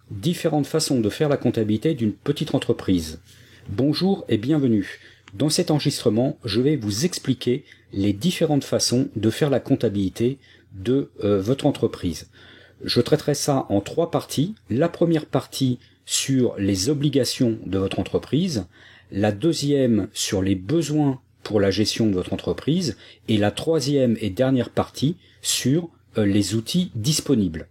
Différentes façons de faire la comptabilité d'une petite entreprise. Bonjour et bienvenue. Dans cet enregistrement, je vais vous expliquer les différentes façons de faire la comptabilité de votre entreprise. Je traiterai ça en 3 parties. La première partie sur les obligations de votre entreprise, la deuxième sur les besoins pour la gestion de votre entreprise et la troisième et dernière partie sur les outils disponibles.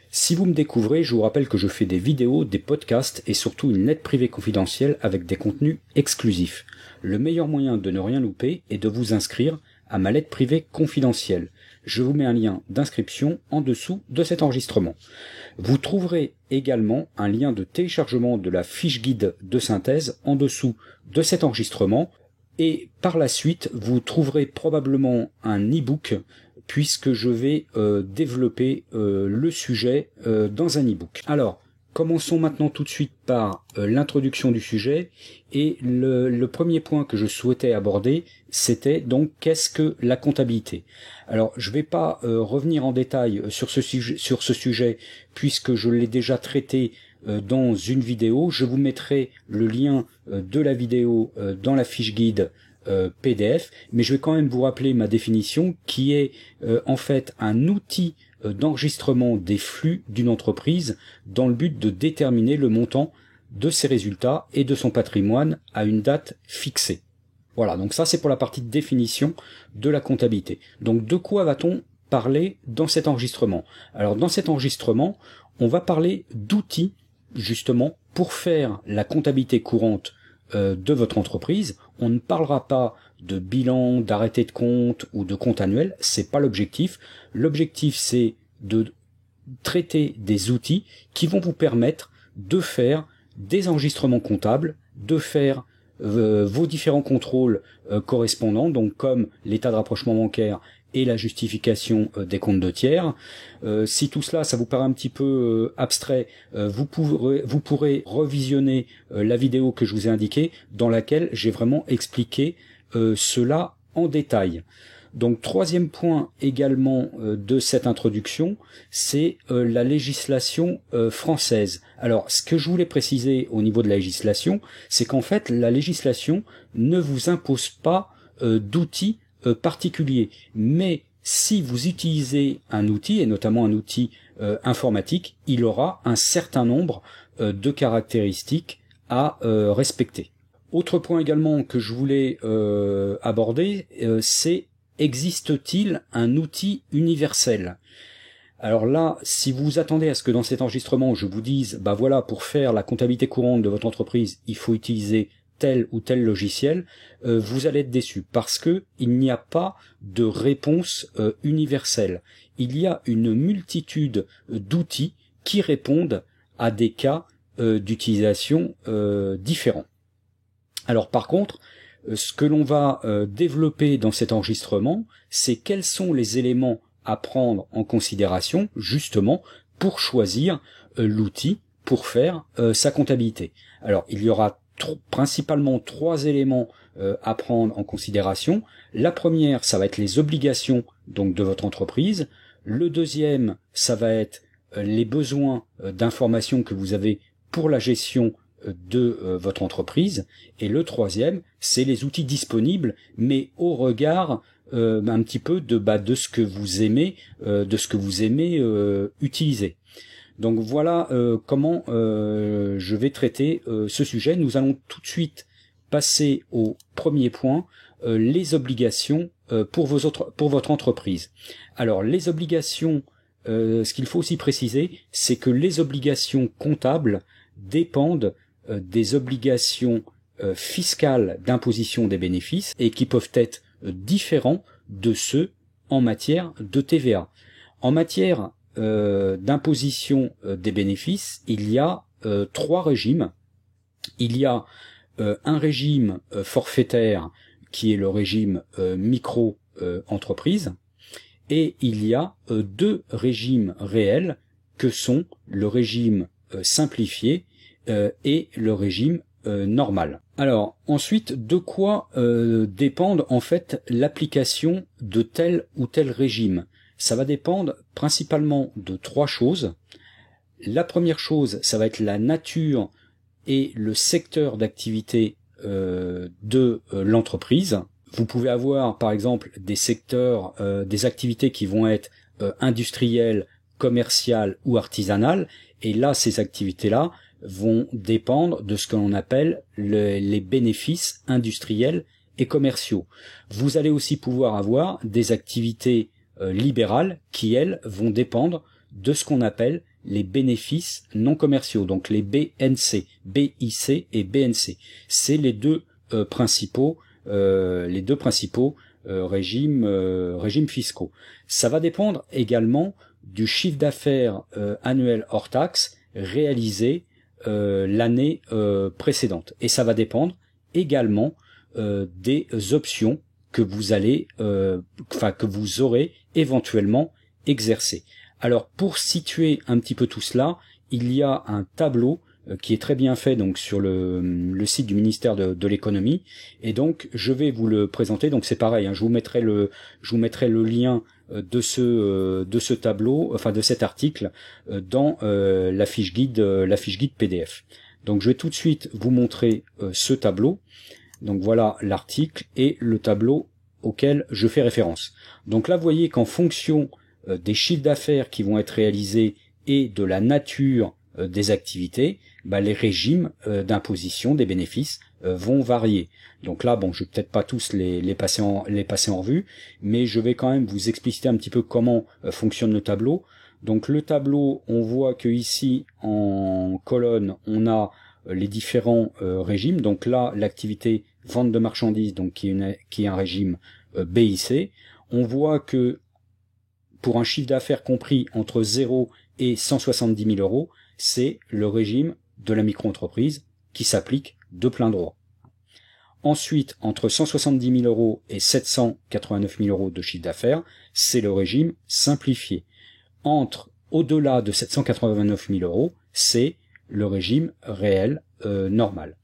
Si vous me découvrez, je vous rappelle que je fais des vidéos, des podcasts et surtout une lettre privée confidentielle avec des contenus exclusifs. Le meilleur moyen de ne rien louper est de vous inscrire à ma lettre privée confidentielle. Je vous mets un lien d'inscription en dessous de cet enregistrement. Vous trouverez également un lien de téléchargement de la fiche guide de synthèse en dessous de cet enregistrement et par la suite, vous trouverez probablement un e-book puisque je vais développer le sujet dans un e-book. Alors, commençons maintenant tout de suite par l'introduction du sujet et le premier point que je souhaitais aborder, c'était donc qu'est-ce que la comptabilité. Alors, je ne vais pas revenir en détail sur ce sujet puisque je l'ai déjà traité dans une vidéo. Je vous mettrai le lien de la vidéo dans la fiche guide PDF, mais je vais quand même vous rappeler ma définition qui est en fait un outil d'enregistrement des flux d'une entreprise dans le but de déterminer le montant de ses résultats et de son patrimoine à une date fixée. Voilà, donc ça c'est pour la partie de définition de la comptabilité. Donc de quoi va-t-on parler dans cet enregistrement? Alors dans cet enregistrement, on va parler d'outils justement pour faire la comptabilité courante de votre entreprise. On ne parlera pas de bilan, d'arrêté de compte ou de compte annuel, c'est pas l'objectif. L'objectif c'est de traiter des outils qui vont vous permettre de faire des enregistrements comptables, de faire vos différents contrôles correspondants, donc comme l'état de rapprochement bancaire et la justification des comptes de tiers. Si tout cela, ça vous paraît un petit peu abstrait, vous pourrez revisionner la vidéo que je vous ai indiquée, dans laquelle j'ai vraiment expliqué cela en détail. Donc troisième point également de cette introduction, c'est la législation française. Alors ce que je voulais préciser au niveau de la législation, c'est qu'en fait la législation ne vous impose pas d'outils particulier, mais si vous utilisez un outil, et notamment un outil informatique, il aura un certain nombre de caractéristiques à respecter. Autre point également que je voulais aborder, c'est existe-t-il un outil universel? Alors là, si vous vous attendez à ce que dans cet enregistrement, je vous dise, bah voilà, pour faire la comptabilité courante de votre entreprise, il faut utiliser tel ou tel logiciel, vous allez être déçu parce que il n'y a pas de réponse universelle. Il y a une multitude d'outils qui répondent à des cas d'utilisation différents. Alors par contre, ce que l'on va développer dans cet enregistrement, c'est quels sont les éléments à prendre en considération justement pour choisir l'outil pour faire sa comptabilité. Alors il y aura principalement 3 éléments à prendre en considération. La première, ça va être les obligations donc de votre entreprise. Le deuxième, ça va être les besoins d'information que vous avez pour la gestion de votre entreprise. Et le troisième, c'est les outils disponibles, mais au regard un petit peu de ce que vous aimez, utiliser. Donc voilà comment je vais traiter ce sujet. Nous allons tout de suite passer au premier point, les obligations pour votre entreprise. Alors les obligations, ce qu'il faut aussi préciser, c'est que les obligations comptables dépendent des obligations fiscales d'imposition des bénéfices et qui peuvent être différents de ceux en matière de TVA. En matière d'imposition des bénéfices, il y a 3 régimes. Il y a un régime forfaitaire qui est le régime micro-entreprise et il y a 2 régimes réels que sont le régime simplifié et le régime normal. Alors ensuite, de quoi dépendent en fait l'application de tel ou tel régime? Ça va dépendre principalement de 3 choses. La première chose, ça va être la nature et le secteur d'activité de l'entreprise. Vous pouvez avoir par exemple des secteurs, des activités qui vont être industrielles, commerciales ou artisanales, et là ces activités-là vont dépendre de ce que l'on appelle les bénéfices industriels et commerciaux. Vous allez aussi pouvoir avoir des activités libérales qui, elles, vont dépendre de ce qu'on appelle les bénéfices non commerciaux, donc les BNC, BIC et BNC. C'est les deux principaux régimes fiscaux. Ça va dépendre également du chiffre d'affaires annuel hors taxe réalisé l'année précédente, et ça va dépendre également des options que vous allez, que vous aurez éventuellement exercées. Alors pour situer un petit peu tout cela, il y a un tableau qui est très bien fait donc sur le site du ministère de l'économie, et donc je vais vous le présenter. Donc c'est pareil, hein, je vous mettrai le lien de ce tableau, enfin de cet article dans la fiche guide PDF. Donc je vais tout de suite vous montrer ce tableau. Donc voilà l'article et le tableau auquel je fais référence. Donc là vous voyez qu'en fonction des chiffres d'affaires qui vont être réalisés et de la nature des activités, les régimes d'imposition des bénéfices vont varier. Donc là, bon, je vais peut-être pas tous les passer en revue, mais je vais quand même vous expliciter un petit peu comment fonctionne le tableau. Donc le tableau, on voit que ici en colonne, on a les différents régimes. Donc là, l'activité vente de marchandises, donc qui est un régime BIC. On voit que pour un chiffre d'affaires compris entre 0 et 170 000 euros, c'est le régime de la micro-entreprise qui s'applique de plein droit. Ensuite, entre 170 000 euros et 789 000 euros de chiffre d'affaires, c'est le régime simplifié. Au-delà de 789 000 euros, c'est le régime réel normal.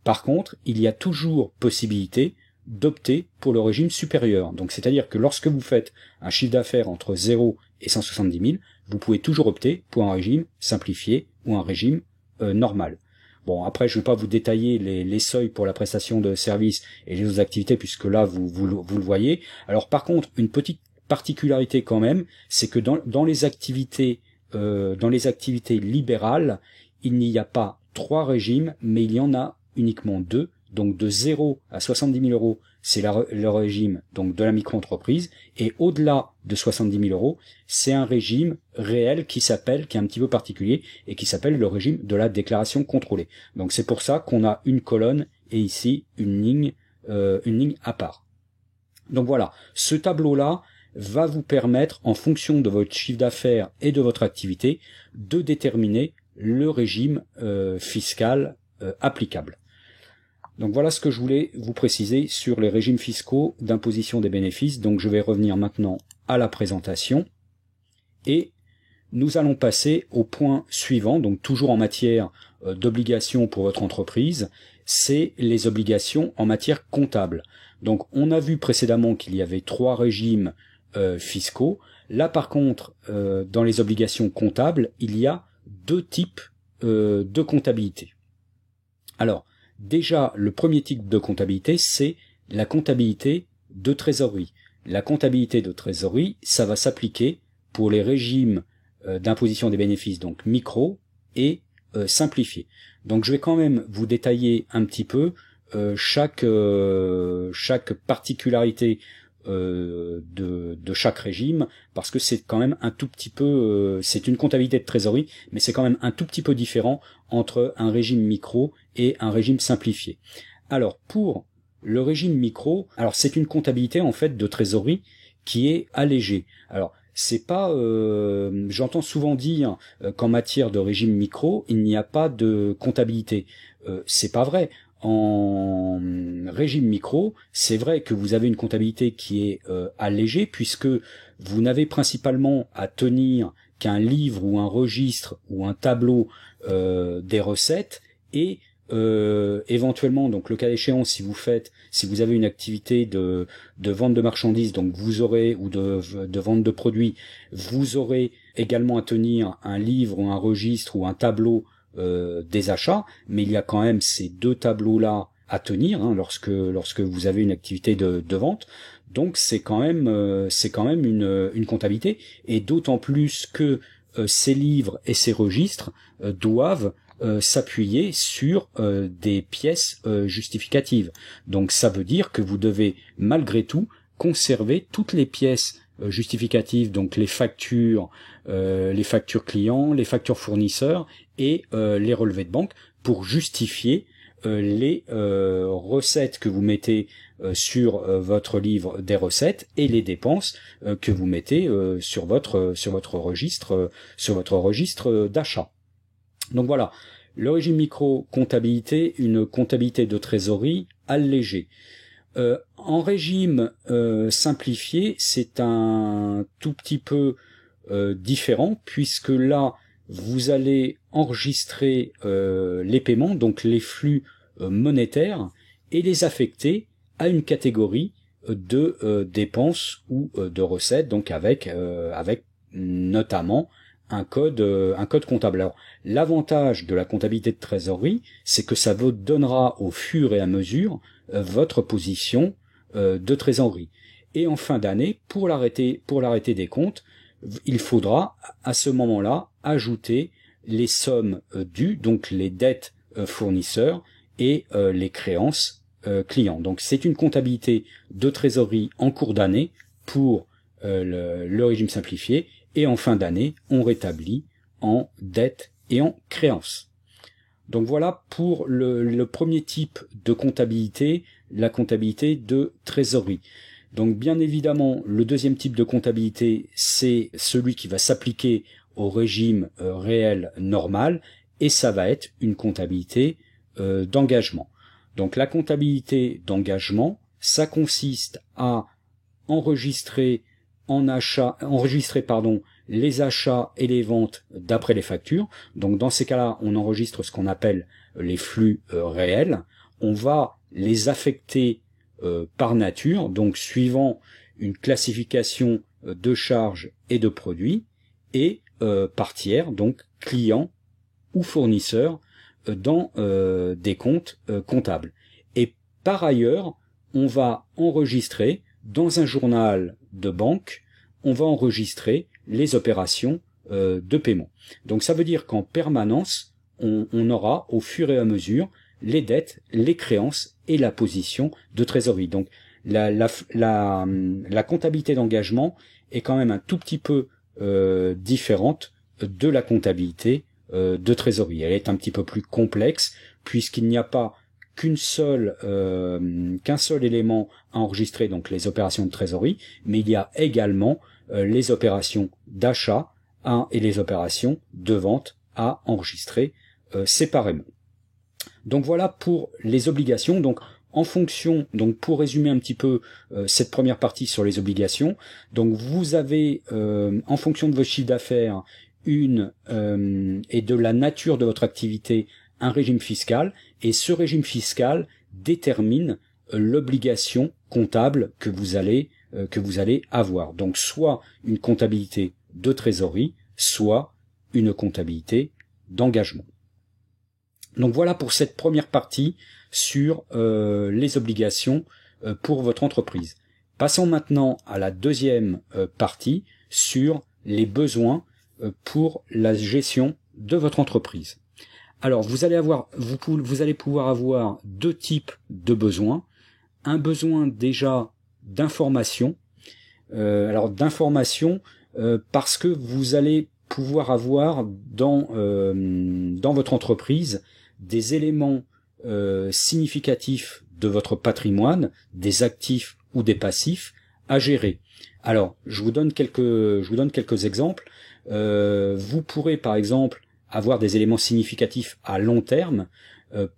Par contre, il y a toujours possibilité d'opter pour le régime supérieur. Donc c'est-à-dire que lorsque vous faites un chiffre d'affaires entre 0 et 170 000, vous pouvez toujours opter pour un régime simplifié ou un régime normal. Bon, après je ne vais pas vous détailler les seuils pour la prestation de services et les autres activités, puisque là vous le voyez. Alors par contre, une petite particularité quand même, c'est que dans les activités libérales, il n'y a pas 3 régimes, mais il y en a uniquement 2. Donc de 0 à 70 000 euros, c'est le régime donc de la micro-entreprise, et au-delà de 70 000 euros, c'est un régime réel qui est un petit peu particulier, et qui s'appelle le régime de la déclaration contrôlée. Donc c'est pour ça qu'on a une colonne et ici une ligne à part. Donc voilà, ce tableau-là va vous permettre, en fonction de votre chiffre d'affaires et de votre activité, de déterminer le régime fiscal applicable. Donc voilà ce que je voulais vous préciser sur les régimes fiscaux d'imposition des bénéfices. Donc je vais revenir maintenant à la présentation et nous allons passer au point suivant, donc toujours en matière d'obligations pour votre entreprise, c'est les obligations en matière comptable. Donc on a vu précédemment qu'il y avait 3 régimes fiscaux. Là par contre, dans les obligations comptables, il y a 2 types de comptabilité. Alors, déjà, le premier type de comptabilité, c'est la comptabilité de trésorerie. La comptabilité de trésorerie, ça va s'appliquer pour les régimes d'imposition des bénéfices, donc micro et simplifié. Donc je vais quand même vous détailler un petit peu chaque particularité de chaque régime, parce que c'est quand même un tout petit peu, c'est une comptabilité de trésorerie, mais c'est quand même un tout petit peu différent entre un régime micro et un régime simplifié. Alors pour le régime micro, alors c'est une comptabilité en fait de trésorerie qui est allégée. Alors c'est pas, j'entends souvent dire qu'en matière de régime micro, il n'y a pas de comptabilité. C'est pas vrai. En régime micro, c'est vrai que vous avez une comptabilité qui est allégée, puisque vous n'avez principalement à tenir qu'un livre ou un registre ou un tableau des recettes, et éventuellement, donc le cas échéant, si vous avez une activité de vente de marchandises, donc vous aurez, ou de vente de produits, vous aurez également à tenir un livre ou un registre ou un tableau des achats, mais il y a quand même ces deux tableaux-là à tenir lorsque vous avez une activité de vente. Donc c'est quand même une comptabilité, et d'autant plus que ces livres et ces registres doivent s'appuyer sur des pièces justificatives. Donc ça veut dire que vous devez malgré tout conserver toutes les pièces justificatives, donc les factures clients, les factures fournisseurs et les relevés de banque, pour justifier les recettes que vous mettez sur votre livre des recettes et les dépenses que vous mettez sur votre registre d'achat. Donc voilà, le régime micro-comptabilité, une comptabilité de trésorerie allégée. En régime simplifié, c'est un tout petit peu différent, puisque là, vous allez enregistrer les paiements, donc les flux monétaires, et les affecter à une catégorie de dépenses ou de recettes, donc avec notamment un code comptable. Alors, l'avantage de la comptabilité de trésorerie, c'est que ça vous donnera au fur et à mesure votre position de trésorerie. Et en fin d'année, pour l'arrêté des comptes, il faudra à ce moment-là ajouter les sommes dues, donc les dettes fournisseurs et les créances clients. Donc c'est une comptabilité de trésorerie en cours d'année pour le régime simplifié, et en fin d'année, on rétablit en dettes et en créances. Donc voilà pour le premier type de comptabilité, la comptabilité de trésorerie. Donc bien évidemment, le deuxième type de comptabilité, c'est celui qui va s'appliquer au régime réel normal, et ça va être une comptabilité d'engagement. Donc la comptabilité d'engagement, ça consiste à enregistrer les achats et les ventes d'après les factures. Donc dans ces cas-là, on enregistre ce qu'on appelle les flux réels. On va les affecter par nature, donc suivant une classification de charges et de produits, et par tiers, donc clients ou fournisseurs, dans des comptes comptables. Et par ailleurs, on va enregistrer dans un journal de banque, on va enregistrer les opérations de paiement. Donc ça veut dire qu'en permanence, on aura au fur et à mesure les dettes, les créances et la position de trésorerie. Donc la comptabilité d'engagement est quand même un tout petit peu différente de la comptabilité de trésorerie. Elle est un petit peu plus complexe, puisqu'il n'y a pas qu'un seul élément à enregistrer, donc les opérations de trésorerie, mais il y a également les opérations d'achat et les opérations de vente à enregistrer séparément. Donc voilà pour les obligations. Donc en fonction, donc pour résumer un petit peu cette première partie sur les obligations, donc vous avez en fonction de vos chiffres d'affaires et de la nature de votre activité un régime fiscal, et ce régime fiscal détermine l'obligation comptable que vous allez avoir. Donc soit une comptabilité de trésorerie, soit une comptabilité d'engagement. Donc voilà pour cette première partie sur les obligations pour votre entreprise. Passons maintenant à la deuxième partie sur les besoins pour la gestion de votre entreprise. Alors vous allez pouvoir avoir deux types de besoins. Un besoin déjà d'information. Parce que vous allez pouvoir avoir dans votre entreprise des éléments significatifs de votre patrimoine, des actifs ou des passifs à gérer. Alors, je vous donne quelques exemples. Vous pourrez par exemple avoir des éléments significatifs à long terme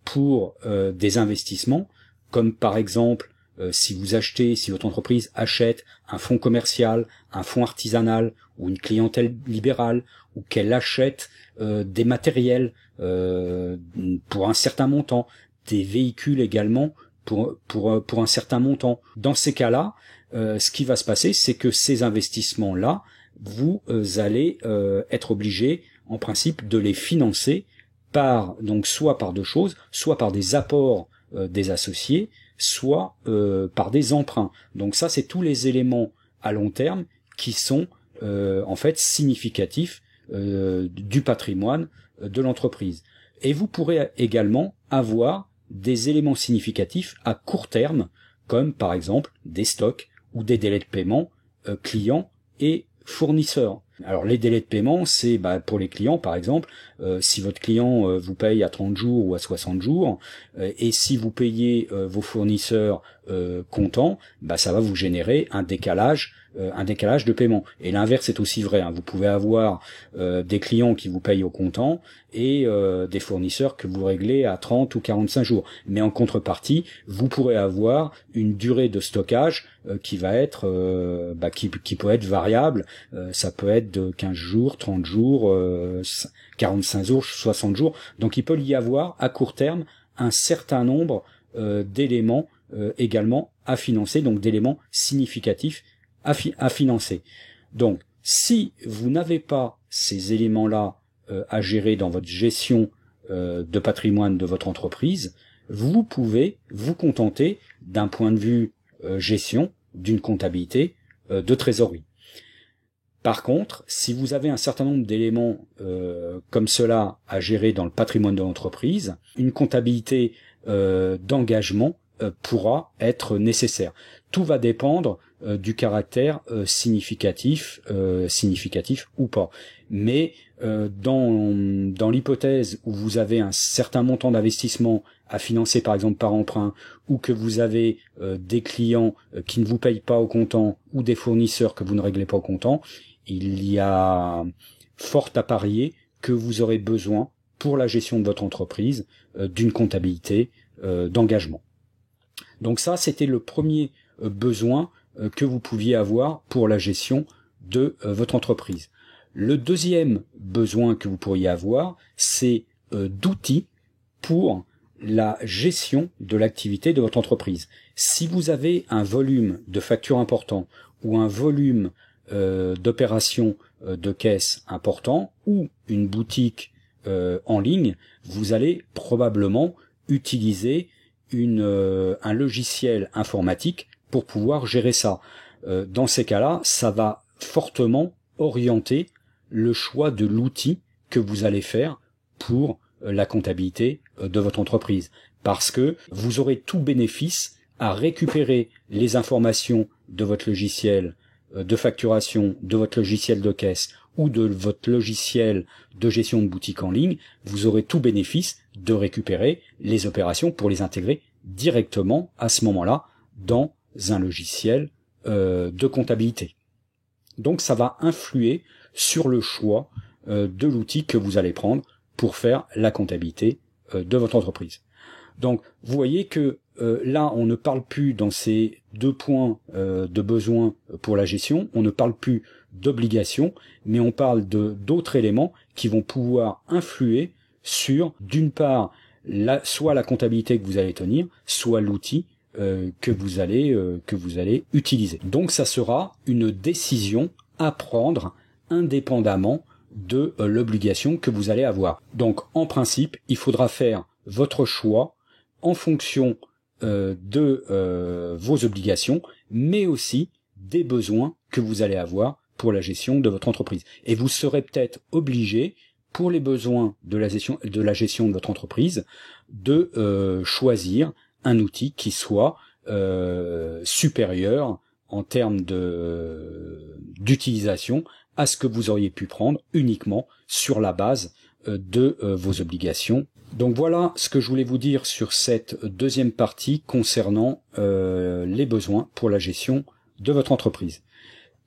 pour des investissements, comme par exemple si votre entreprise achète un fonds commercial, un fonds artisanal ou une clientèle libérale, ou qu'elle achète des matériels pour un certain montant, des véhicules également pour un certain montant. Dans ces cas-là, ce qui va se passer, c'est que ces investissements-là vous allez être obligé, en principe, de les financer donc soit par deux choses, soit par des apports des associés, soit par des emprunts. Donc ça, c'est tous les éléments à long terme qui sont en fait significatifs du patrimoine de l'entreprise. Et vous pourrez également avoir des éléments significatifs à court terme, comme par exemple des stocks ou des délais de paiement clients et fournisseurs. Alors les délais de paiement, c'est pour les clients par exemple, si votre client vous paye à 30 jours ou à 60 jours, et si vous payez vos fournisseurs comptant, ça va vous générer un décalage de paiement. Et l'inverse est aussi vrai, hein. Vous pouvez avoir des clients qui vous payent au comptant et des fournisseurs que vous réglez à 30 ou 45 jours. Mais en contrepartie, vous pourrez avoir une durée de stockage qui va être qui peut être variable. Ça peut être de 15 jours, 30 jours, 45 jours, 60 jours. Donc il peut y avoir à court terme un certain nombre d'éléments également à financer, donc d'éléments significatifs à financer. Donc, si vous n'avez pas ces éléments-là à gérer dans votre gestion de patrimoine de votre entreprise, vous pouvez vous contenter d'un point de vue gestion, d'une comptabilité de trésorerie. Par contre, si vous avez un certain nombre d'éléments comme cela à gérer dans le patrimoine de l'entreprise, une comptabilité d'engagement pourra être nécessaire. Tout va dépendre du caractère significatif ou pas. Mais dans l'hypothèse où vous avez un certain montant d'investissement à financer par exemple par emprunt, ou que vous avez des clients qui ne vous payent pas au comptant, ou des fournisseurs que vous ne réglez pas au comptant, il y a fort à parier que vous aurez besoin pour la gestion de votre entreprise d'une comptabilité d'engagement. Donc ça, c'était le premier besoin que vous pouviez avoir pour la gestion de votre entreprise. Le deuxième besoin que vous pourriez avoir, c'est d'outils pour la gestion de l'activité de votre entreprise. Si vous avez un volume de factures important ou un volume d'opérations de caisse important ou une boutique en ligne, vous allez probablement utiliser un logiciel informatique pour pouvoir gérer ça. Dans ces cas-là, ça va fortement orienter le choix de l'outil que vous allez faire pour la comptabilité de votre entreprise. Parce que vous aurez tout bénéfice à récupérer les informations de votre logiciel de facturation, de votre logiciel de caisse ou de votre logiciel de gestion de boutique en ligne. Vous aurez tout bénéfice de récupérer les opérations pour les intégrer directement à ce moment-là dans un logiciel de comptabilité. Donc ça va influer sur le choix de l'outil que vous allez prendre pour faire la comptabilité de votre entreprise. Donc vous voyez que là on ne parle plus dans ces deux points de besoin pour la gestion, on ne parle plus d'obligations, mais on parle d'autres éléments qui vont pouvoir influer sur, d'une part, soit la comptabilité que vous allez tenir, soit l'outil que vous allez utiliser. Donc ça sera une décision à prendre indépendamment de l'obligation que vous allez avoir. Donc en principe, il faudra faire votre choix en fonction de vos obligations, mais aussi des besoins que vous allez avoir pour la gestion de votre entreprise. Et vous serez peut-être obligé, pour les besoins de la gestion de votre entreprise, de choisir un outil qui soit supérieur en termes d'utilisation à ce que vous auriez pu prendre uniquement sur la base de vos obligations. Donc voilà ce que je voulais vous dire sur cette deuxième partie concernant les besoins pour la gestion de votre entreprise.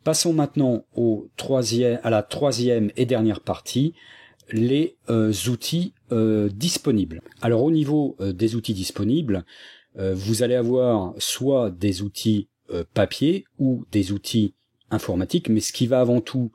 Passons maintenant à la troisième et dernière partie, les outils disponibles. Alors au niveau des outils disponibles, vous allez avoir soit des outils papier ou des outils informatiques, mais ce qui va avant tout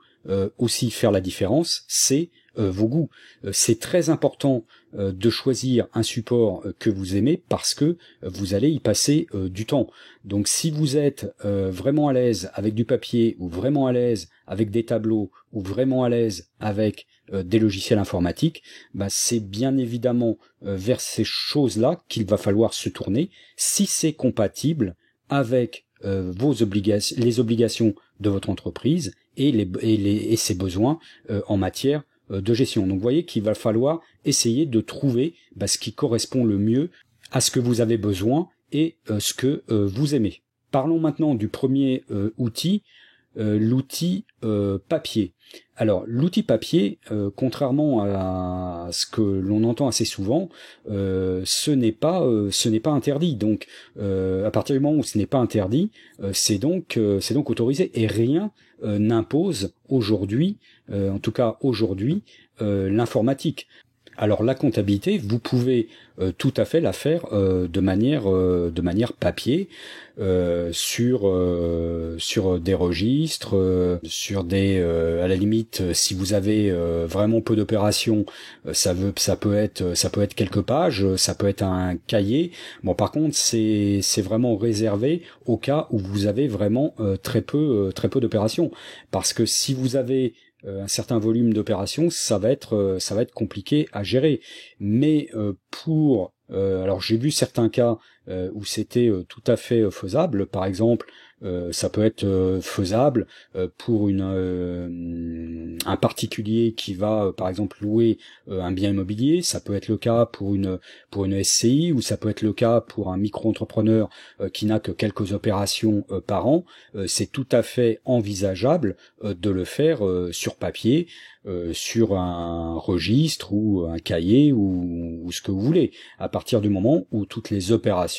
aussi faire la différence, c'est vos goûts. C'est très important de choisir un support que vous aimez parce que vous allez y passer du temps. Donc si vous êtes vraiment à l'aise avec du papier ou vraiment à l'aise avec des tableaux ou vraiment à l'aise avec des logiciels informatiques, bah c'est bien évidemment vers ces choses-là qu'il va falloir se tourner si c'est compatible avec les obligations de votre entreprise et ses besoins en matière de gestion. Donc vous voyez qu'il va falloir essayer de trouver ce qui correspond le mieux à ce que vous avez besoin et ce que vous aimez. Parlons maintenant du premier outil, l'outil papier. Alors l'outil papier, contrairement à ce que l'on entend assez souvent, ce n'est pas interdit. Donc à partir du moment où ce n'est pas interdit, c'est donc autorisé et rien n'impose aujourd'hui, en tout cas aujourd'hui, l'informatique. Alors la comptabilité, vous pouvez tout à fait la faire de manière papier, sur des registres, sur des à la limite, si vous avez vraiment peu d'opérations, ça peut être quelques pages, ça peut être un cahier. Bon, par contre c'est vraiment réservé au cas où vous avez vraiment très peu d'opérations, parce que si vous avez un certain volume d'opérations, ça va être compliqué à gérer. Mais alors j'ai vu certains cas où c'était tout à fait faisable. Par exemple, ça peut être faisable pour un particulier qui va par exemple louer un bien immobilier. Ça peut être le cas pour une SCI, ou ça peut être le cas pour un micro-entrepreneur qui n'a que quelques opérations par an. C'est tout à fait envisageable de le faire sur papier, sur un registre ou un cahier ou ce que vous voulez, à partir du moment où toutes les opérations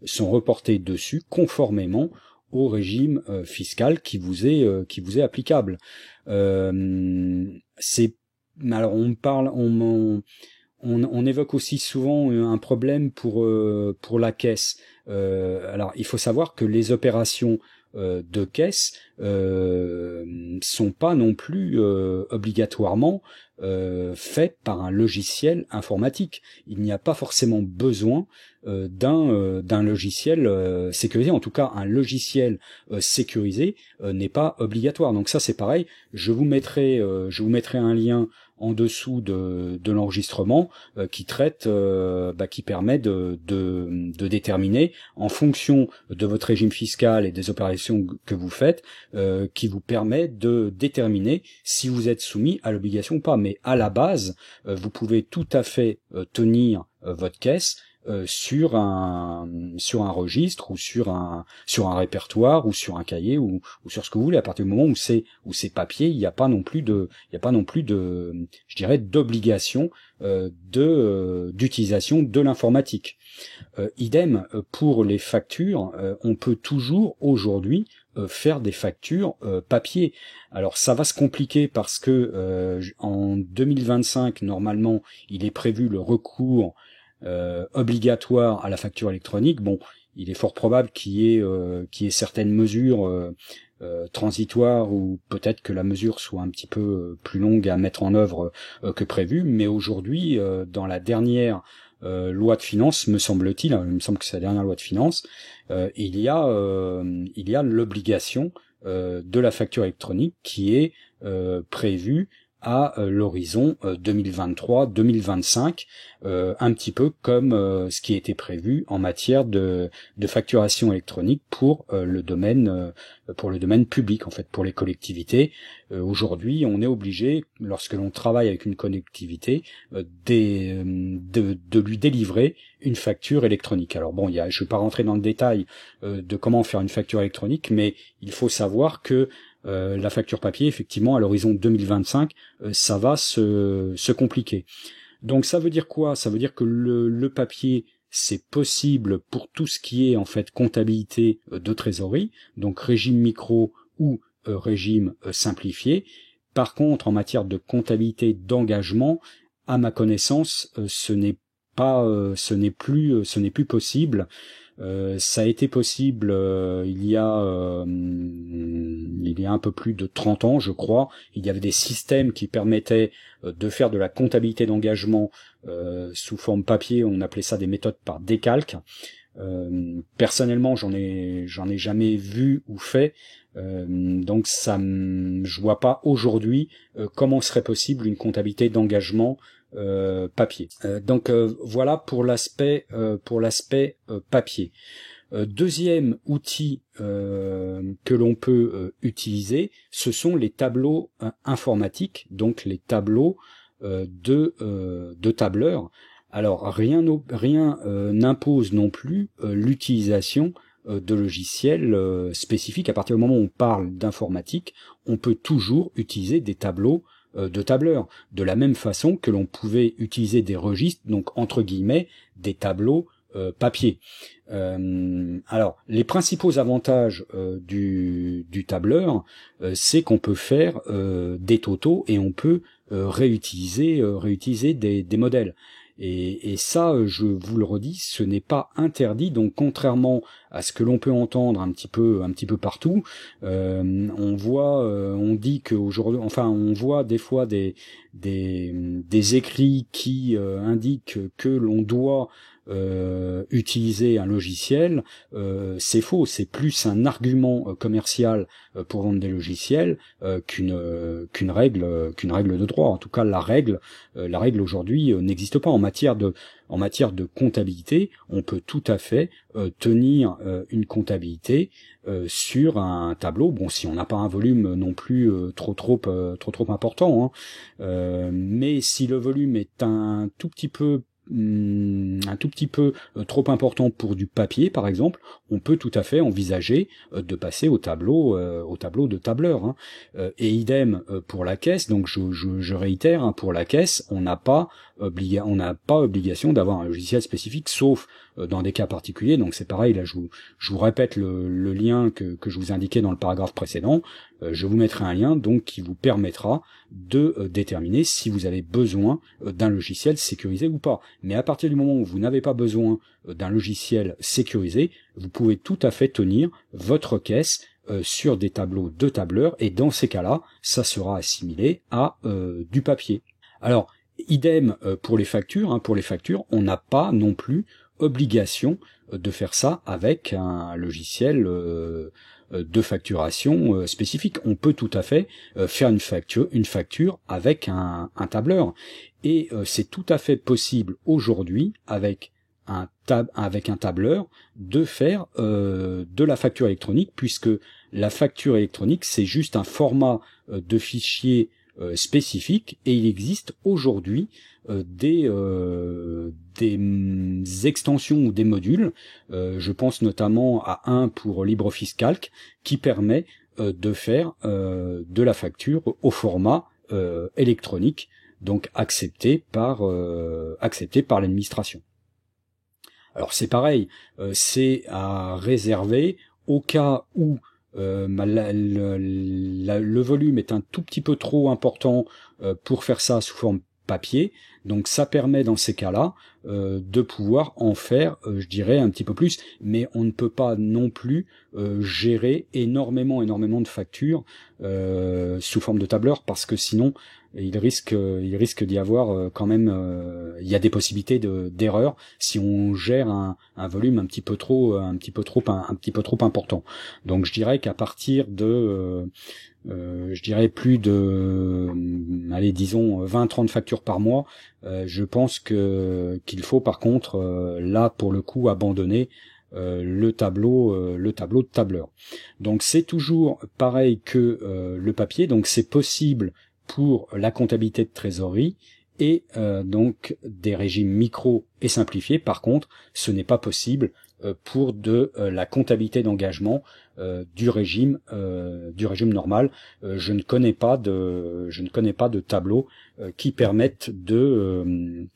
sont reportées dessus conformément au régime fiscal qui vous est applicable. Alors on évoque aussi souvent un problème pour la caisse. Alors il faut savoir que les opérations de caisse sont pas non plus obligatoirement faites par un logiciel informatique. Il n'y a pas forcément besoin d'un logiciel sécurisé. En tout cas, un logiciel sécurisé n'est pas obligatoire. Donc ça, c'est pareil. Je vous mettrai un lien en dessous de l'enregistrement qui permet de déterminer en fonction de votre régime fiscal et des opérations que vous faites, qui vous permet de déterminer si vous êtes soumis à l'obligation ou pas. Mais à la base, vous pouvez tout à fait tenir votre caisse sur un registre ou sur un répertoire ou sur un cahier ou sur ce que vous voulez. À partir du moment où c'est papier, il n'y a pas non plus de je dirais d'obligation d'utilisation de l'informatique. Idem pour les factures, on peut toujours aujourd'hui faire des factures papier. Alors ça va se compliquer parce que en 2025 normalement il est prévu le recours obligatoire à la facture électronique. Bon, il est fort probable qu'il y ait certaines mesures transitoires, ou peut-être que la mesure soit un petit peu plus longue à mettre en œuvre que prévu, mais aujourd'hui dans la dernière loi de finances, me semble-t-il, il me semble que c'est la dernière loi de finances, il y a l'obligation de la facture électronique qui est prévue à l'horizon 2023-2025, un petit peu comme ce qui était prévu en matière de facturation électronique pour le domaine public, en fait, pour les collectivités. Aujourd'hui, on est obligé, lorsque l'on travaille avec une collectivité, de lui délivrer une facture électronique. Alors bon, je ne vais pas rentrer dans le détail de comment faire une facture électronique, mais il faut savoir que la facture papier, effectivement, à l'horizon 2025, ça va se compliquer. Donc ça veut dire quoi? Ça veut dire que le papier, c'est possible pour tout ce qui est en fait comptabilité de trésorerie, donc régime micro ou régime simplifié. Par contre, en matière de comptabilité d'engagement, à ma connaissance, ce n'est ce n'est plus possible. Ça a été possible il y a un peu plus de 30 ans, je crois. Il y avait des systèmes qui permettaient de faire de la comptabilité d'engagement sous forme papier. On appelait ça des méthodes par décalque. Personnellement, j'en ai jamais vu ou fait. Donc je vois pas aujourd'hui comment serait possible une comptabilité d'engagement papier. Donc voilà pour l'aspect papier. Deuxième outil que l'on peut utiliser, ce sont les tableaux informatiques, donc les tableaux de tableurs. Alors rien n'impose non plus l'utilisation de logiciels spécifiques. À partir du moment où on parle d'informatique, on peut toujours utiliser des tableaux de tableurs, de la même façon que l'on pouvait utiliser des registres, donc entre guillemets des tableaux papier. Alors, les principaux avantages du tableur, c'est qu'on peut faire des totaux et on peut réutiliser des modèles. Et ça, je vous le redis, ce n'est pas interdit. Donc, contrairement à ce que l'on peut entendre un petit peu partout, on dit que aujourd'hui, enfin, on voit des fois des écrits qui indiquent que l'on doit utiliser un logiciel. C'est faux, c'est plus un argument commercial pour vendre des logiciels qu'une règle de droit. En tout cas, la règle aujourd'hui n'existe pas en matière de comptabilité. On peut tout à fait tenir une comptabilité sur un tableau. Bon, si on n'a pas un volume non plus trop important, hein, mais si le volume est un tout petit peu trop important pour du papier, par exemple, on peut tout à fait envisager de passer au tableau de tableur, hein. Et idem pour la caisse. Donc je réitère, hein, pour la caisse, on n'a pas obligation d'avoir un logiciel spécifique, sauf dans des cas particuliers. Donc c'est pareil, là je vous répète le lien que je vous indiquais dans le paragraphe précédent. Je vous mettrai un lien donc qui vous permettra de déterminer si vous avez besoin d'un logiciel sécurisé ou pas. Mais à partir du moment où vous n'avez pas besoin d'un logiciel sécurisé, vous pouvez tout à fait tenir votre caisse sur des tableaux de tableurs, et dans ces cas-là, ça sera assimilé à du papier. Alors, idem pour les factures, hein. Pour les factures, on n'a pas non plus obligation de faire ça avec un logiciel de facturation spécifique. On peut tout à fait faire une facture avec un tableur, et c'est tout à fait possible aujourd'hui avec un tableur de faire de la facture électronique, puisque la facture électronique, c'est juste un format de fichier spécifique, et il existe aujourd'hui des extensions ou des modules, je pense notamment à un pour LibreOffice Calc, qui permet de faire de la facture au format électronique, donc accepté par l'administration. Alors c'est pareil, c'est à réserver au cas où le volume est un tout petit peu trop important pour faire ça sous forme papier. Donc ça permet dans ces cas-là de pouvoir en faire, je dirais, un petit peu plus, mais on ne peut pas non plus gérer énormément de factures sous forme de tableur, parce que sinon il risque d'y avoir quand même, il y a des possibilités d'erreur si on gère un volume un petit peu trop important. Donc je dirais qu'à partir de plus de, disons 20-30 factures par mois, je pense qu'il faut par contre là pour le coup abandonner le tableau de tableur. Donc c'est toujours pareil que le papier, donc c'est possible pour la comptabilité de trésorerie et donc des régimes micro et simplifiés. Par contre, ce n'est pas possible pour de la comptabilité d'engagement du régime normal. Je ne connais pas de tableau qui permettent de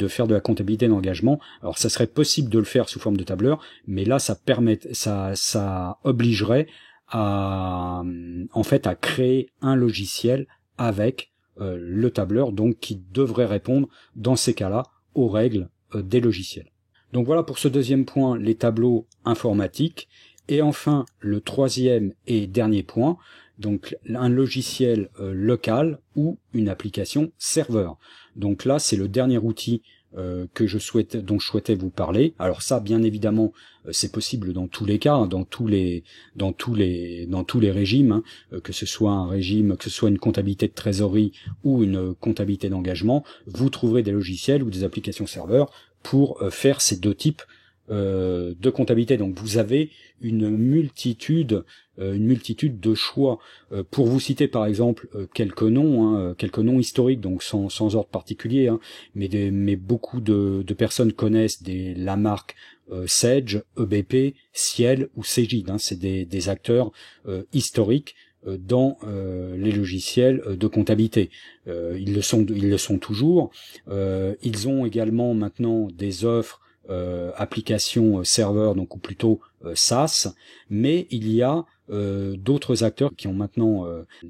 faire de la comptabilité d'engagement. Alors ça serait possible de le faire sous forme de tableur, mais là ça obligerait à créer un logiciel avec le tableur, donc qui devrait répondre dans ces cas-là aux règles des logiciels. Donc voilà pour ce deuxième point, les tableaux informatiques. Et enfin, le troisième et dernier point, donc un logiciel local ou une application serveur. Donc là, c'est le dernier outil dont je souhaitais vous parler. Alors ça, bien évidemment, c'est possible dans tous les cas, hein, dans tous les régimes, hein, que ce soit un régime, que ce soit une comptabilité de trésorerie ou une comptabilité d'engagement, vous trouverez des logiciels ou des applications serveurs pour faire ces deux types de comptabilité. Donc vous avez une multitude de choix. Pour vous citer par exemple quelques noms historiques, donc sans ordre particulier, hein, mais beaucoup de personnes connaissent la marque Sage, EBP, Ciel ou Cegid, hein, c'est des acteurs historiques dans les logiciels de comptabilité. Ils le sont toujours. Ils ont également maintenant des offres applications serveurs, donc ou plutôt SaaS, mais il y a d'autres acteurs qui ont maintenant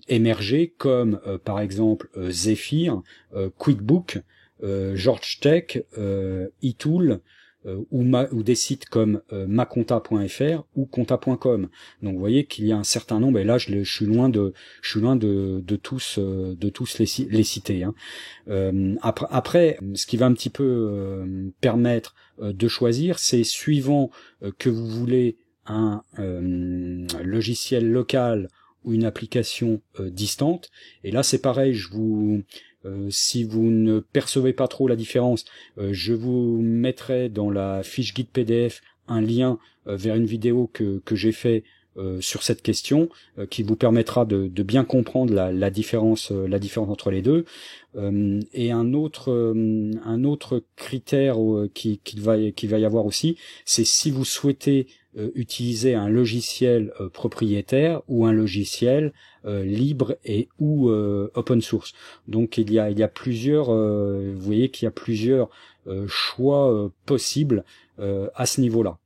émergé, comme par exemple Zephyr, QuickBook, GeorgeTech, eTool, ou des sites comme maconta.fr ou compta.com. Donc vous voyez qu'il y a un certain nombre, et là je suis loin de tous les citer, hein. Après, ce qui va un petit peu permettre de choisir, c'est suivant que vous voulez un logiciel local ou une application distante. Et là c'est pareil, si vous ne percevez pas trop la différence, je vous mettrai dans la fiche guide PDF un lien vers une vidéo que j'ai fait sur cette question, qui vous permettra de bien comprendre la différence entre les deux. Et un autre critère qu'il va y avoir aussi, c'est si vous souhaitez utiliser un logiciel propriétaire ou un logiciel libre ou open source. Donc il y a plusieurs, vous voyez qu'il y a plusieurs choix possibles à ce niveau-là.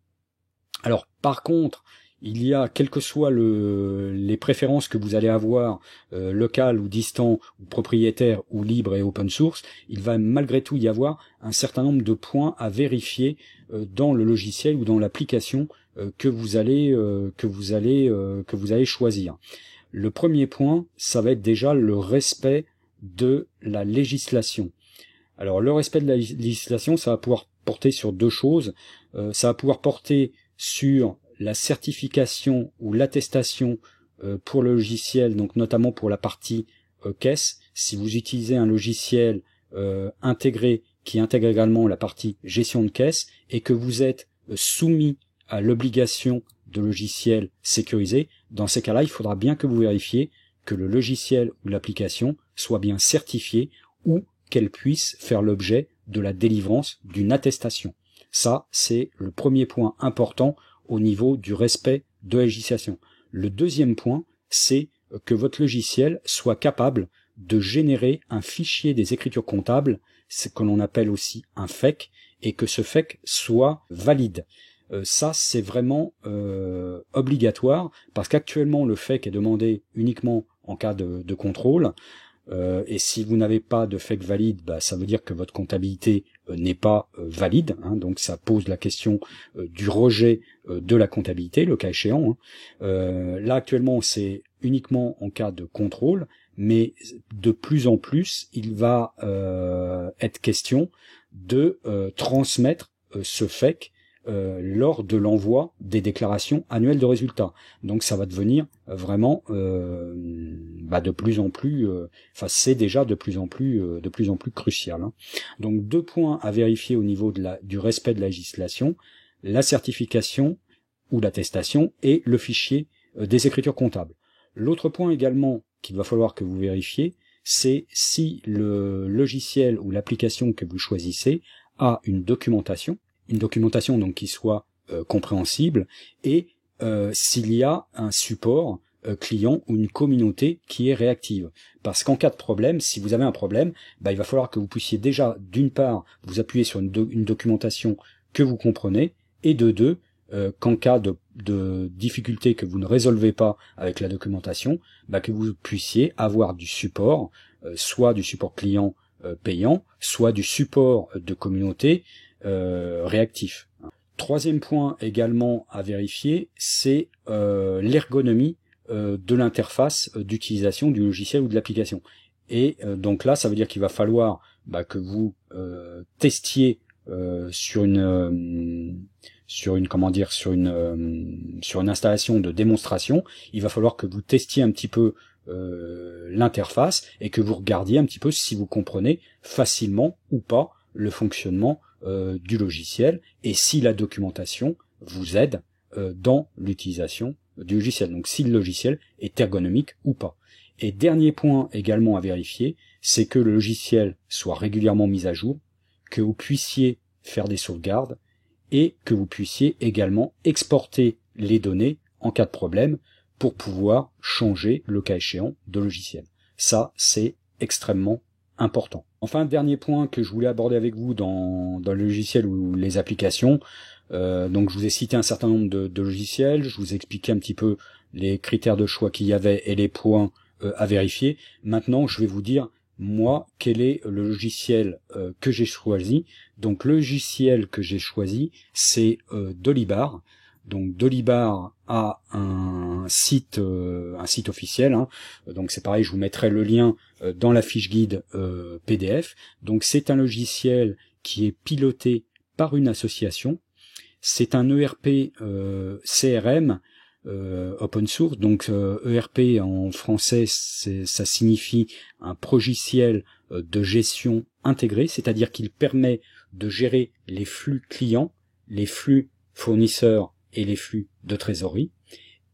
Alors par contre, il y a, quelles que soient les préférences que vous allez avoir, local ou distant, ou propriétaire, ou libre et open source, il va malgré tout y avoir un certain nombre de points à vérifier dans le logiciel ou dans l'application que vous allez choisir. Le premier point, ça va être déjà le respect de la législation. Alors le respect de la législation, ça va pouvoir porter sur deux choses. Ça va pouvoir porter sur la certification ou l'attestation pour le logiciel, donc notamment pour la partie caisse. Si vous utilisez un logiciel intégré qui intègre également la partie gestion de caisse et que vous êtes soumis à l'obligation de logiciel sécurisé, dans ces cas-là, il faudra bien que vous vérifiez que le logiciel ou l'application soit bien certifié ou qu'elle puisse faire l'objet de la délivrance d'une attestation. Ça, c'est le premier point important au niveau du respect de la législation. Le deuxième point, c'est que votre logiciel soit capable de générer un fichier des écritures comptables, ce que l'on appelle aussi un FEC, et que ce FEC soit valide. Ça, c'est vraiment obligatoire, parce qu'actuellement, le FEC est demandé uniquement en cas de contrôle. Et si vous n'avez pas de FEC valide, ça veut dire que votre comptabilité n'est pas valide, hein, donc ça pose la question du rejet de la comptabilité, le cas échéant, hein. Là actuellement c'est uniquement en cas de contrôle, mais de plus en plus il va être question de transmettre ce FEC lors de l'envoi des déclarations annuelles de résultats. Donc ça va devenir vraiment de plus en plus, c'est déjà de plus en plus crucial, hein. Donc deux points à vérifier au niveau du respect de la législation: la certification ou l'attestation et le fichier des écritures comptables. L'autre point également qu'il va falloir que vous vérifiez, c'est si le logiciel ou l'application que vous choisissez a une documentation donc qui soit compréhensible, et s'il y a un support client ou une communauté qui est réactive. Parce qu'en cas de problème, si vous avez un problème, il va falloir que vous puissiez déjà, d'une part, vous appuyer sur une documentation que vous comprenez, et de deux, qu'en cas de difficulté que vous ne résolvez pas avec la documentation, que vous puissiez avoir du support, soit du support client payant, soit du support de communauté réactif. Troisième point également à vérifier, c'est l'ergonomie de l'interface d'utilisation du logiciel ou de l'application. Et donc là, ça veut dire qu'il va falloir que vous testiez sur une installation de démonstration. Il va falloir que vous testiez un petit peu l'interface et que vous regardiez un petit peu si vous comprenez facilement ou pas le fonctionnement du logiciel et si la documentation vous aide dans l'utilisation du logiciel. Donc si le logiciel est ergonomique ou pas. Et dernier point également à vérifier, c'est que le logiciel soit régulièrement mis à jour, que vous puissiez faire des sauvegardes et que vous puissiez également exporter les données en cas de problème pour pouvoir changer le cas échéant de logiciel. Ça, c'est extrêmement important. Enfin, dernier point que je voulais aborder avec vous dans le logiciel ou les applications. Donc je vous ai cité un certain nombre de logiciels, je vous ai expliqué un petit peu les critères de choix qu'il y avait et les points à vérifier. Maintenant, je vais vous dire, moi, quel est le logiciel que j'ai choisi. Donc le logiciel que j'ai choisi, c'est Dolibar. Donc Dolibar a un site officiel, hein. Donc c'est pareil, je vous mettrai le lien dans la fiche guide PDF. Donc c'est un logiciel qui est piloté par une association. C'est un ERP CRM open source. Donc ERP en français, ça signifie un logiciel de gestion intégré, c'est-à-dire qu'il permet de gérer les flux clients, les flux fournisseurs et les flux de trésorerie.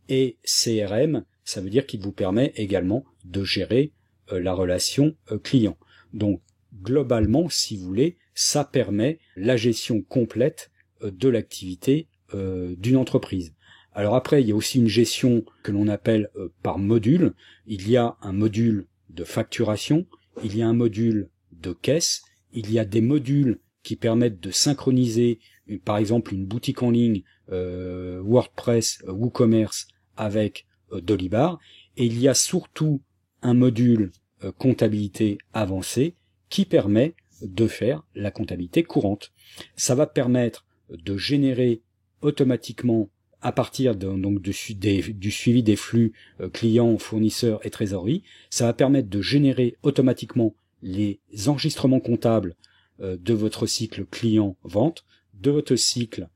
Et CRM, ça veut dire qu'il vous permet également de gérer la relation client. Donc globalement, si vous voulez, ça permet la gestion complète de l'activité d'une entreprise. Alors après, il y a aussi une gestion que l'on appelle par module. Il y a un module de facturation, il y a un module de caisse, il y a des modules qui permettent de synchroniser, par exemple, une boutique en ligne WordPress, WooCommerce avec Dolibar, et il y a surtout un module comptabilité avancée qui permet de faire la comptabilité courante. Ça va permettre de générer automatiquement à partir du suivi des flux clients, fournisseurs et trésorerie. Ça va permettre de générer automatiquement les enregistrements comptables de votre cycle client-vente, de votre cycle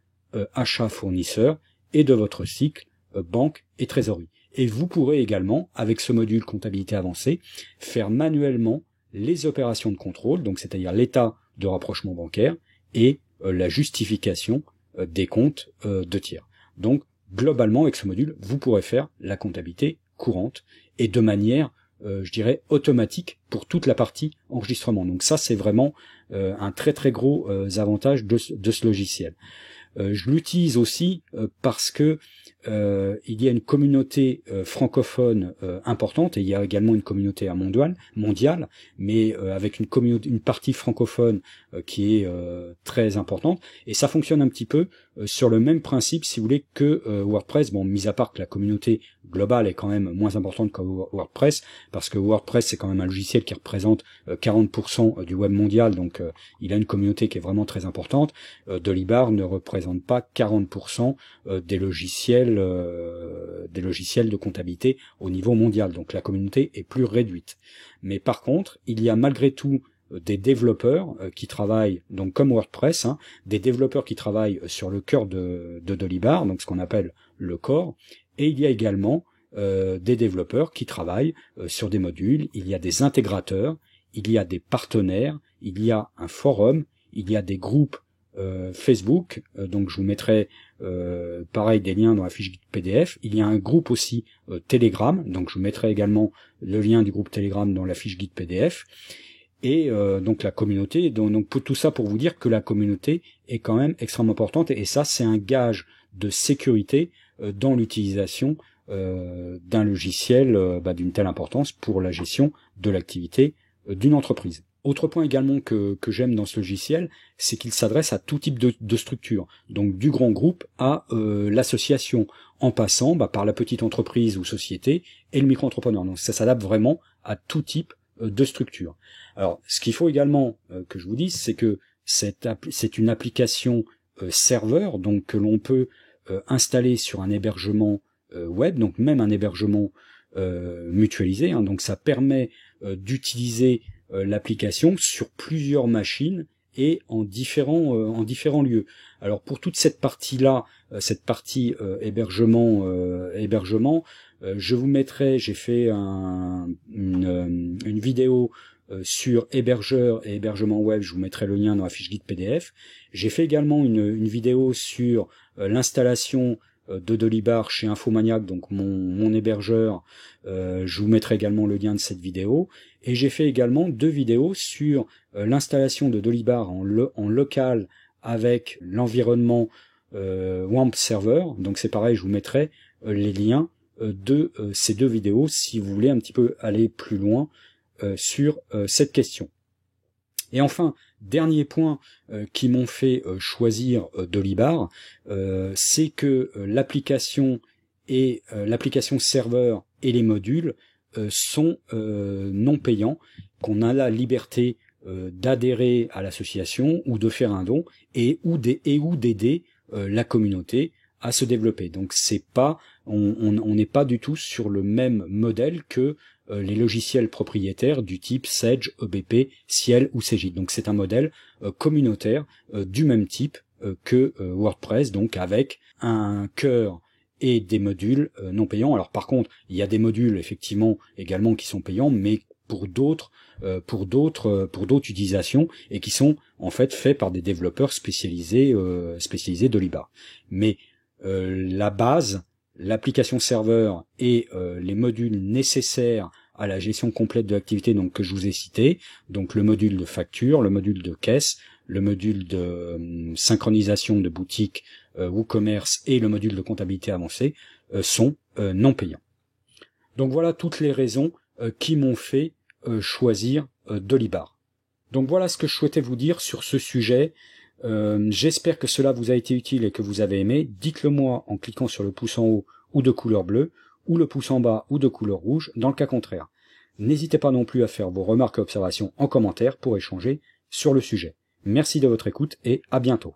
achat-fournisseur et de votre cycle banque et trésorerie. Et vous pourrez également, avec ce module comptabilité avancée, faire manuellement les opérations de contrôle, donc c'est-à-dire l'état de rapprochement bancaire et la justification des comptes de tiers. Donc, globalement, avec ce module, vous pourrez faire la comptabilité courante et de manière, je dirais, automatique pour toute la partie enregistrement. Donc ça, c'est vraiment un très très gros avantage de ce logiciel. Je l'utilise aussi parce que il y a une communauté francophone importante et il y a également une communauté mondiale, mais avec une partie francophone qui est très importante, et ça fonctionne un petit peu sur le même principe, si vous voulez, que WordPress. Bon, mis à part que la communauté globale est quand même moins importante que WordPress, parce que WordPress c'est quand même un logiciel qui représente 40% du web mondial, donc il a une communauté qui est vraiment très importante. Dolibar ne représente pas 40% des logiciels de comptabilité au niveau mondial, donc la communauté est plus réduite. Mais par contre, il y a malgré tout des développeurs qui travaillent, donc comme WordPress, hein, des développeurs qui travaillent sur le cœur de Dolibar, donc ce qu'on appelle le core, et il y a également des développeurs qui travaillent sur des modules, il y a des intégrateurs, il y a des partenaires, il y a un forum, il y a des groupes Facebook, donc je vous mettrai pareil des liens dans la fiche PDF. Il y a un groupe aussi Telegram, donc je vous mettrai également le lien du groupe Telegram dans la fiche guide PDF. Et donc la communauté, donc tout ça pour vous dire que la communauté est quand même extrêmement importante, et ça c'est un gage de sécurité dans l'utilisation d'un logiciel d'une telle importance pour la gestion de l'activité d'une entreprise. Autre point également que j'aime dans ce logiciel, c'est qu'il s'adresse à tout type de structure, donc du grand groupe à l'association, en passant par la petite entreprise ou société et le micro-entrepreneur. Donc ça s'adapte vraiment à tout type de structure. Alors, ce qu'il faut également que je vous dise, c'est que c'est une application serveur, donc que l'on peut installer sur un hébergement web, donc même un hébergement mutualisé, hein, donc ça permet d'utiliser l'application sur plusieurs machines et en différents lieux. Alors pour toute cette partie-là, cette partie hébergement, je vous mettrai, j'ai fait une vidéo sur hébergeur et hébergement web, je vous mettrai le lien dans la fiche guide PDF. J'ai fait également une vidéo sur l'installation de Dolibar chez Infomaniac, donc mon hébergeur, je vous mettrai également le lien de cette vidéo. Et j'ai fait également 2 vidéos sur l'installation de Dolibar en local avec l'environnement WAMP Server. Donc c'est pareil, je vous mettrai les liens de ces 2 vidéos si vous voulez un petit peu aller plus loin sur cette question. Et enfin, dernier point qui m'ont fait choisir Dolibar, c'est que l'application serveur et les modules sont non payants, qu'on a la liberté d'adhérer à l'association ou de faire un don ou d'aider la communauté à se développer. Donc on n'est pas du tout sur le même modèle que les logiciels propriétaires du type Sage, EBP, Ciel ou Cegid. Donc c'est un modèle communautaire du même type que WordPress, donc avec un cœur et des modules non payants. Alors par contre, il y a des modules effectivement également qui sont payants, mais pour d'autres utilisations et qui sont en fait faits par des développeurs spécialisés Dolibar. Mais la base, l'application serveur et les modules nécessaires à la gestion complète de l'activité, donc que je vous ai cité, donc le module de facture, le module de caisse, le module de synchronisation de boutique WooCommerce et le module de comptabilité avancée sont non payants. Donc voilà toutes les raisons qui m'ont fait choisir Dolibar. Donc voilà ce que je souhaitais vous dire sur ce sujet. J'espère que cela vous a été utile et que vous avez aimé. Dites-le moi en cliquant sur le pouce en haut ou de couleur bleue, ou le pouce en bas ou de couleur rouge dans le cas contraire. N'hésitez pas non plus à faire vos remarques et observations en commentaire pour échanger sur le sujet. Merci de votre écoute et à bientôt.